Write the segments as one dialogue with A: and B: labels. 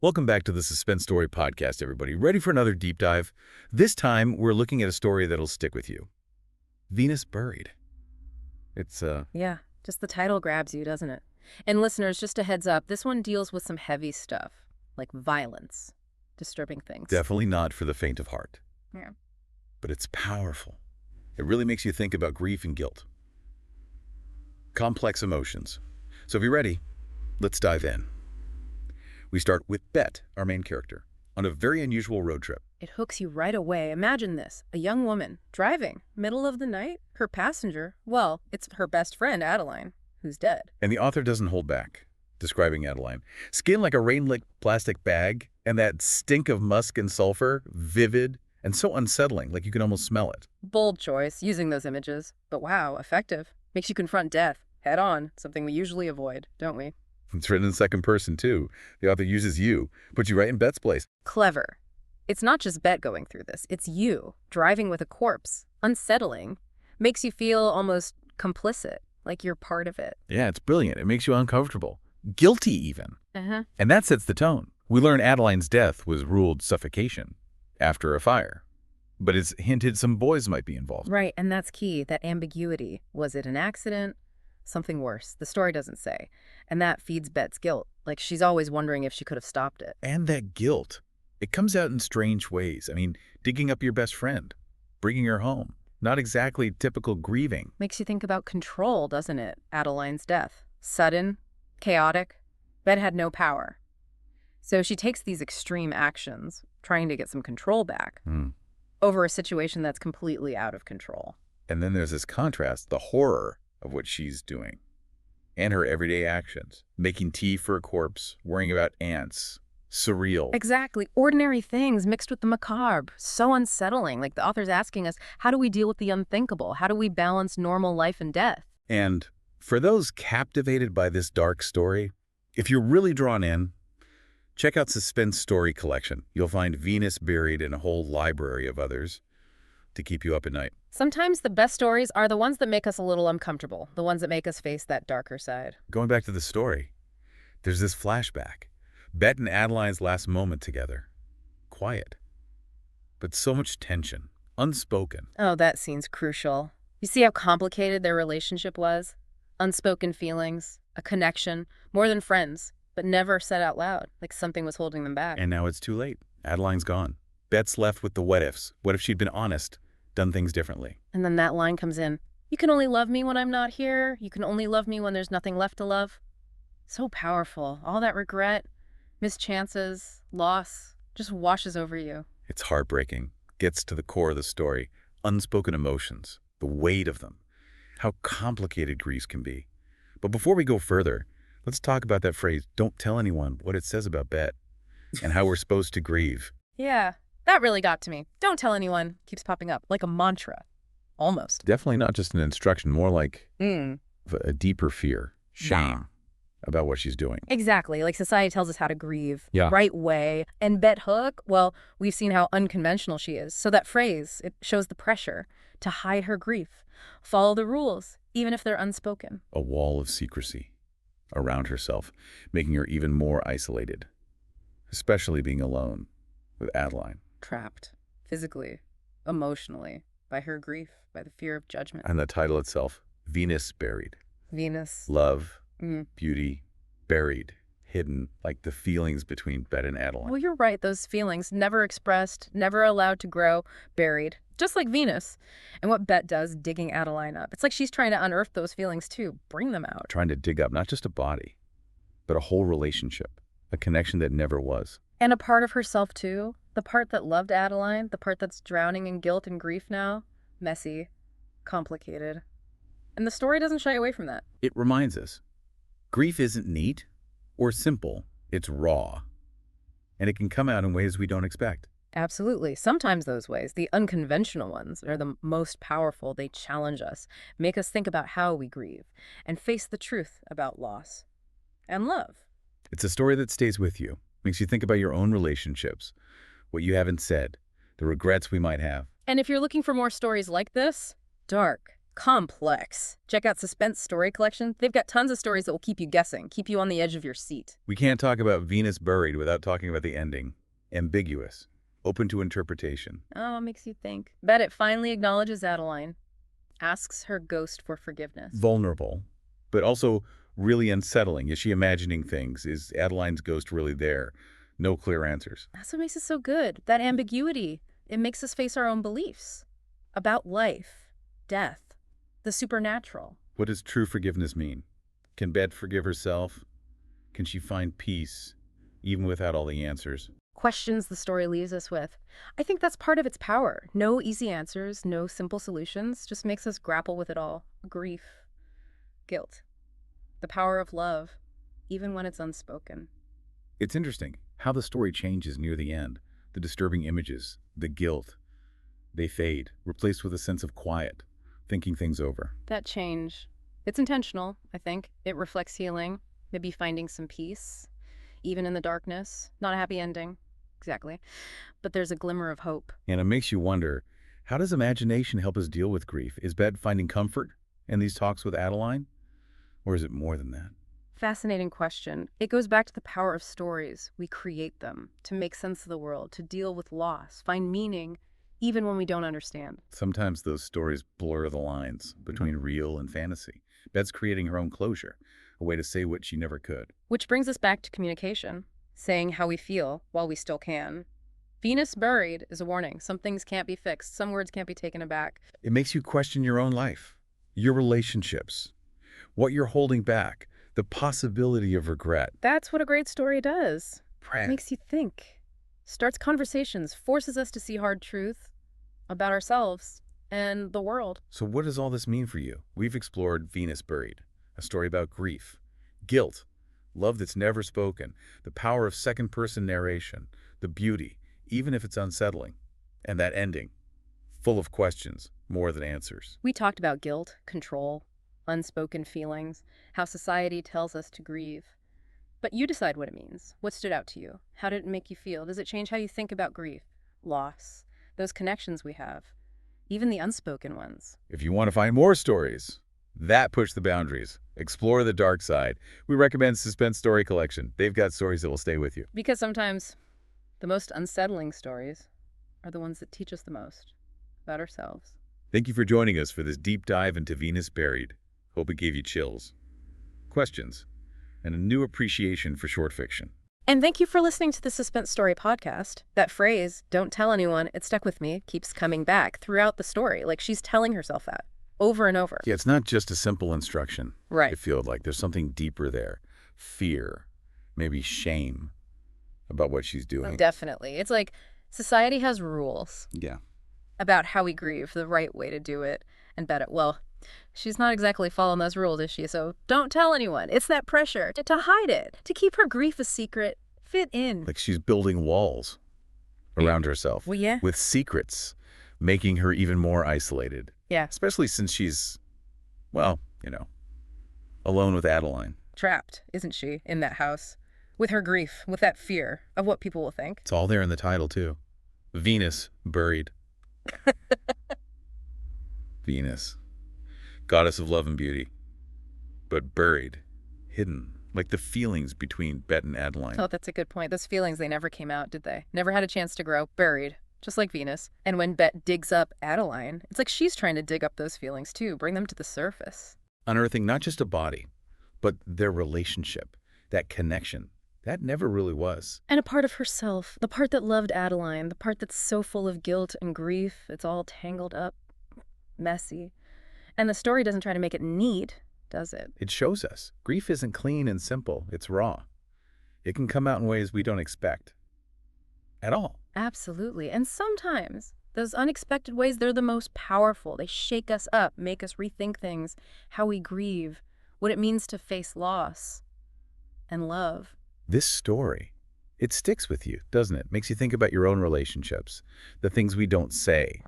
A: Welcome back to the Suspense Story podcast, everybody. Ready for another deep dive? This time, we're looking at a story that'll stick with you. Venus Buried. It's,
B: Yeah, just the title grabs you, doesn't it? And listeners, just a heads up, this one deals with some heavy stuff, like violence, disturbing things.
A: definitely not for the faint of heart.
B: Yeah.
A: But it's powerful. It really makes you think about grief and guilt. Complex emotions. So if you're ready, let's dive in. We start with Bette, our main character, on a very unusual road trip.
B: It hooks you right away. Imagine this, a young woman, driving, middle of the night, her passenger, well, it's her best friend, Adeline, who's dead.
A: And the author doesn't hold back, describing Adeline. Skin like a rain-licked plastic bag, and that stink of musk and sulfur, vivid, and so unsettling, like you can almost smell it.
B: Bold choice, using those images, but wow, effective. Makes you confront death, head on, something we usually avoid, don't we?
A: It's written in second person, too. The author uses you, puts you right in Bette's place.
B: Clever. It's not just Bette going through this. It's you, driving with a corpse. Unsettling. Makes you feel almost complicit, like you're part of it.
A: Yeah, it's brilliant. It makes you uncomfortable. Guilty, even.
B: Uh-huh.
A: And that sets the tone. We learn Adeline's death was ruled suffocation after a fire. But it's hinted some boys might be involved.
B: Right, and that's key, that ambiguity. Was it an accident? Something worse. The story doesn't say. And that feeds Bette's guilt. Like she's always wondering if she could have stopped it.
A: And that guilt, it comes out in strange ways. I mean, digging up your best friend, bringing her home. Not exactly typical grieving.
B: Makes you think about control, doesn't it? Adeline's death. Sudden, chaotic. Bette had no power. So she takes these extreme actions, trying to get some control back, over a situation that's completely out of control.
A: And then there's this contrast, the horror of what she's doing and her everyday actions. Making tea for a corpse, worrying about ants, surreal.
B: Exactly. Ordinary things mixed with the macabre. So unsettling. Like the author's asking us, how do we deal with the unthinkable? How do we balance normal life and death?
A: And for those captivated by this dark story, if you're really drawn in, check out Suspense Story Collection. You'll find Venus Buried and a whole library of others to keep you up at night.
B: Sometimes the best stories are the ones that make us a little uncomfortable, the ones that make us face that darker side.
A: Going back to the story, there's this flashback. Bette and Adeline's last moment together. Quiet. But so much tension. Unspoken.
B: Oh, that scene's crucial. You see how complicated their relationship was? Unspoken feelings, a connection, more than friends, but never said out loud, like something was holding them back.
A: And now it's too late. Adeline's gone. Bette's left with the what ifs. What if she'd been honest, done things differently?
B: And then that line comes in. You can only love me when I'm not here. You can only love me when there's nothing left to love. So powerful. All that regret, missed chances, loss, just washes over you.
A: It's heartbreaking. Gets to the core of the story. Unspoken emotions. The weight of them. How complicated grief can be. But before we go further, let's talk about that phrase, don't tell anyone, what it says about Bette and how we're supposed to grieve.
B: Yeah, that really got to me. Don't tell anyone keeps popping up, like a mantra. Almost.
A: Definitely not just an instruction, more like
B: Mm.
A: a deeper fear, shame about what she's doing.
B: Exactly. Like society tells us how to grieve.
A: Yeah.
B: Right way. And Bette Hook, well, we've seen how unconventional she is. So that phrase, it shows the pressure to hide her grief. Follow the rules, even if they're unspoken.
A: A wall of secrecy around herself, making her even more isolated, especially being alone with Adeline.
B: Trapped. Physically, emotionally, by her grief, by the fear of judgment.
A: And the title itself, Venus Buried.
B: Venus.
A: Love,
B: Mm.
A: beauty, buried, hidden, like the feelings between Bette and Adeline.
B: Well, you're right. Those feelings, never expressed, never allowed to grow, buried. Just like Venus. And what Bette does, digging Adeline up. It's like she's trying to unearth those feelings too, bring them out.
A: Trying to dig up not just a body, but a whole relationship, a connection that never was.
B: And a part of herself too. The part that loved Adeline, the part that's drowning in guilt and grief now. Messy, complicated. And the story doesn't shy away from that.
A: It reminds us, grief isn't neat or simple, it's raw. And it can come out in ways we don't expect.
B: Absolutely. Sometimes those ways, the unconventional ones, are the most powerful. They challenge us, make us think about how we grieve, and face the truth about loss and love.
A: It's a story that stays with you, makes you think about your own relationships, what you haven't said, the regrets we might have.
B: And if you're looking for more stories like this, dark, complex. Check out Suspense Story Collection. They've got tons of stories that will keep you guessing, keep you on the edge of your seat.
A: We can't talk about Venus Buried without talking about the ending. Ambiguous, open to interpretation.
B: Oh, makes you think. Bette finally acknowledges Adeline, asks her ghost for forgiveness.
A: Vulnerable, but also really unsettling. Is she imagining things? Is Adeline's ghost really there? No clear answers.
B: That's what makes it so good. That ambiguity. It makes us face our own beliefs about life, death, the supernatural.
A: What does true forgiveness mean? Can Bette forgive herself? Can she find peace, even without all the answers?
B: Questions the story leaves us with. I think that's part of its power. No easy answers, no simple solutions, just makes us grapple with it all. Grief, guilt, the power of love, even when it's unspoken.
A: It's interesting how the story changes near the end. The disturbing images, the guilt, they fade, replaced with a sense of quiet, thinking things over.
B: That change, it's intentional, I think. It reflects healing, maybe finding some peace, even in the darkness. Not a happy ending, exactly, but there's a glimmer of hope.
A: And it makes you wonder, how does imagination help us deal with grief? Is Bette finding comfort in these talks with Adeline? Or is it more than that?
B: Fascinating question. It goes back to the power of stories. We create them to make sense of the world, to deal with loss, find meaning, even when we don't understand.
A: Sometimes those stories blur the lines between real and fantasy. Bette's creating her own closure, a way to say what she never could.
B: Which brings us back to communication, saying how we feel while we still can. Venus Buried is a warning. Some things can't be fixed. Some words can't be taken aback.
A: It makes you question your own life, your relationships, what you're holding back, the possibility of regret.
B: That's what a great story does.
A: Brad.
B: It makes you think. Starts conversations, forces us to see hard truth about ourselves and the world.
A: So what does all this mean for you? We've explored Venus Buried, a story about grief, guilt, love that's never spoken, the power of second-person narration, the beauty, even if it's unsettling, and that ending, full of questions more than answers.
B: We talked about guilt, control, unspoken feelings, how society tells us to grieve. But you decide what it means. What stood out to you? How did it make you feel? Does it change how you think about grief, loss, those connections we have, even the unspoken ones?
A: If you want to find more stories that push the boundaries, explore the dark side, we recommend Suspense Story Collection. They've got stories that will stay with you.
B: Because sometimes the most unsettling stories are the ones that teach us the most about ourselves.
A: Thank you for joining us for this deep dive into Venus Buried. Hope it gave you chills, questions, and a new appreciation for short fiction.
B: And thank you for listening to the Suspense Story podcast. That phrase, "don't tell anyone," it stuck with me, keeps coming back throughout the story. Like she's telling herself that over and over.
A: Yeah, it's not just a simple instruction.
B: Right.
A: I feel like there's something deeper there. Fear, maybe shame about what she's doing.
B: Definitely. It's like society has rules
A: Yeah.
B: about how we grieve, the right way to do it. And Bette, well, she's not exactly following those rules, is she? So don't tell anyone. It's that pressure to hide it, to keep her grief a secret, fit in.
A: Like she's building walls around herself.
B: Well, yeah.
A: With secrets, making her even more isolated.
B: Yeah.
A: Especially since she's, well, alone with Adeline.
B: Trapped, isn't she, in that house? With her grief, with that fear of what people will think.
A: It's all there in the title, too. Venus Buried. Venus, goddess of love and beauty, but buried, hidden, like the feelings between Bette and Adeline.
B: Oh, that's a good point. Those feelings, they never came out, did they? Never had a chance to grow, buried, just like Venus. And when Bette digs up Adeline, it's like she's trying to dig up those feelings too, bring them to the surface.
A: Unearthing not just a body, but their relationship, that connection. That never really was.
B: And a part of herself, the part that loved Adeline, the part that's so full of guilt and grief, it's all tangled up, messy. And the story doesn't try to make it neat, does it?
A: It shows us. Grief isn't clean and simple. It's raw. It can come out in ways we don't expect. At all.
B: Absolutely. And sometimes those unexpected ways, they're the most powerful. They shake us up, make us rethink things, how we grieve, what it means to face loss and love.
A: This story, it sticks with you, doesn't it? Makes you think about your own relationships, the things we don't say,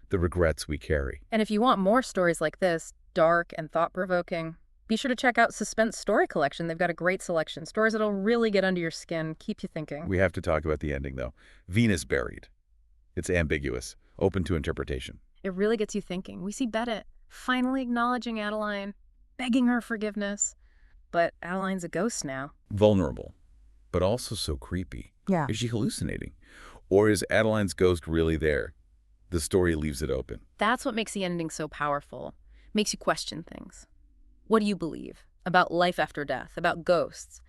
A: the regrets we carry.
B: And if you want more stories like this, dark and thought-provoking, be sure to check out Suspense Story Collection. They've got a great selection. Stories that'll really get under your skin, keep you thinking.
A: We have to talk about the ending, though. Venus Buried. It's ambiguous, open to interpretation.
B: It really gets you thinking. We see Bette finally acknowledging Adeline, begging her forgiveness. But Adeline's a ghost now.
A: Vulnerable, but also so creepy.
B: Yeah.
A: Is she hallucinating? Or is Adeline's ghost really there? The story leaves it open.
B: That's what makes the ending so powerful. Makes you question things. What do you believe? About life after death, about ghosts,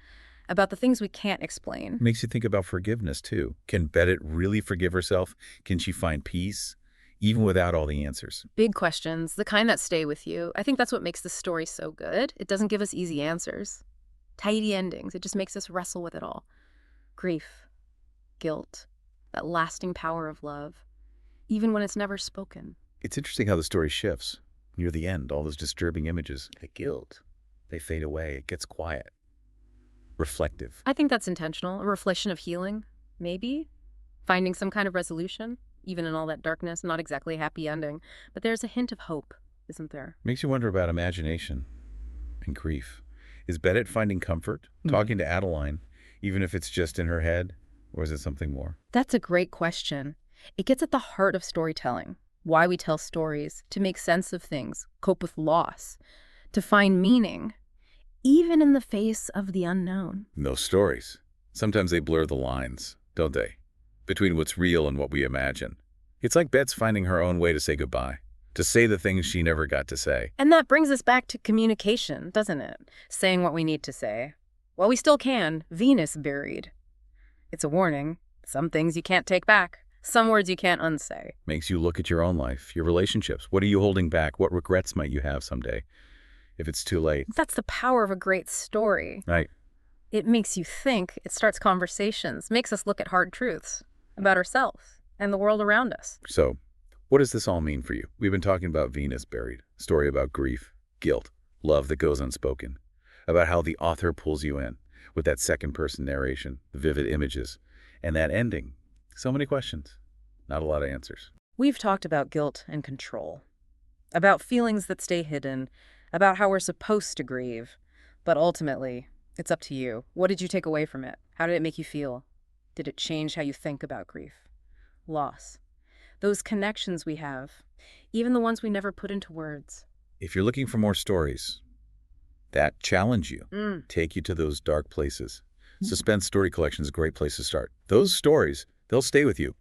B: about the things we can't explain.
A: Makes you think about forgiveness, too. Can Bette really forgive herself? Can she find peace, even without all the answers?
B: Big questions, the kind that stay with you. I think that's what makes the story so good. It doesn't give us easy answers, tidy endings. It just makes us wrestle with it all. Grief, guilt, that lasting power of love, even when it's never spoken.
A: It's interesting how the story shifts. Near the end, all those disturbing images, the guilt, they fade away. It gets quiet, reflective.
B: I think that's intentional, a reflection of healing, maybe. Finding some kind of resolution, even in all that darkness, not exactly a happy ending. But there's a hint of hope, isn't there?
A: Makes you wonder about imagination and grief. Is Bette finding comfort, talking to Adeline, even if it's just in her head, or is it something more?
B: That's a great question. It gets at the heart of storytelling. Why we tell stories, to make sense of things, cope with loss, to find meaning, even in the face of the unknown.
A: Those stories, sometimes they blur the lines, don't they? Between what's real and what we imagine. It's like Bette's finding her own way to say goodbye, to say the things she never got to say.
B: And that brings us back to communication, doesn't it? Saying what we need to say. Well, we still can. Venus buried. It's a warning. Some things you can't take back. Some words you can't unsay.
A: Makes you look at your own life, your relationships. What are you holding back? What regrets might you have someday if it's too late?
B: That's the power of a great story.
A: Right.
B: It makes you think. It starts conversations, makes us look at hard truths about ourselves and the world around us.
A: So, what does this all mean for you? We've been talking about Venus Buried, a story about grief, guilt, love that goes unspoken, about how the author pulls you in with that second-person narration, the vivid images, and that ending. So many questions, not a lot of answers.
B: We've talked about guilt and control, about feelings that stay hidden, about how we're supposed to grieve. But ultimately, it's up to you. What did you take away from it? How did it make you feel? Did it change how you think about grief, loss, those connections we have, even the ones we never put into words?
A: If you're looking for more stories that challenge you, take you to those dark places, Suspense Story Collection is a great place to start. Those stories, they'll stay with you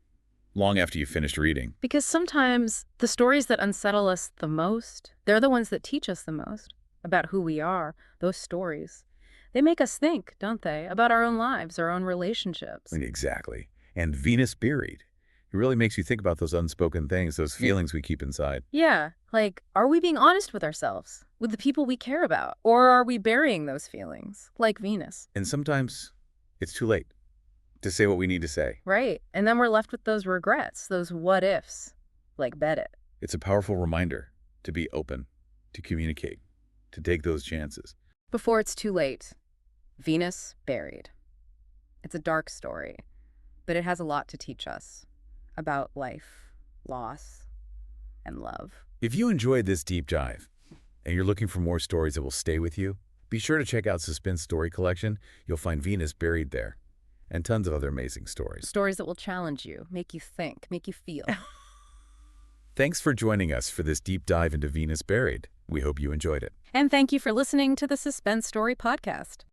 A: long after you've finished reading.
B: Because sometimes the stories that unsettle us the most, they're the ones that teach us the most about who we are. Those stories, they make us think, don't they, about our own lives, our own relationships.
A: Exactly. And Venus Buried, it really makes you think about those unspoken things, those feelings we keep inside.
B: Yeah, like, are we being honest with ourselves, with the people we care about? Or are we burying those feelings, like Venus?
A: And sometimes it's too late to say what we need to say.
B: Right, and then we're left with those regrets, those what-ifs, like Bette.
A: It's a powerful reminder to be open, to communicate, to take those chances.
B: Before it's too late. Venus Buried. It's a dark story, but it has a lot to teach us about life, loss, and love.
A: If you enjoyed this deep dive and you're looking for more stories that will stay with you, be sure to check out Suspense Story Collection. You'll find Venus Buried there and tons of other amazing stories.
B: Stories that will challenge you, make you think, make you feel.
A: Thanks for joining us for this deep dive into Venus Buried. We hope you enjoyed it.
B: And thank you for listening to the Suspense Story Podcast.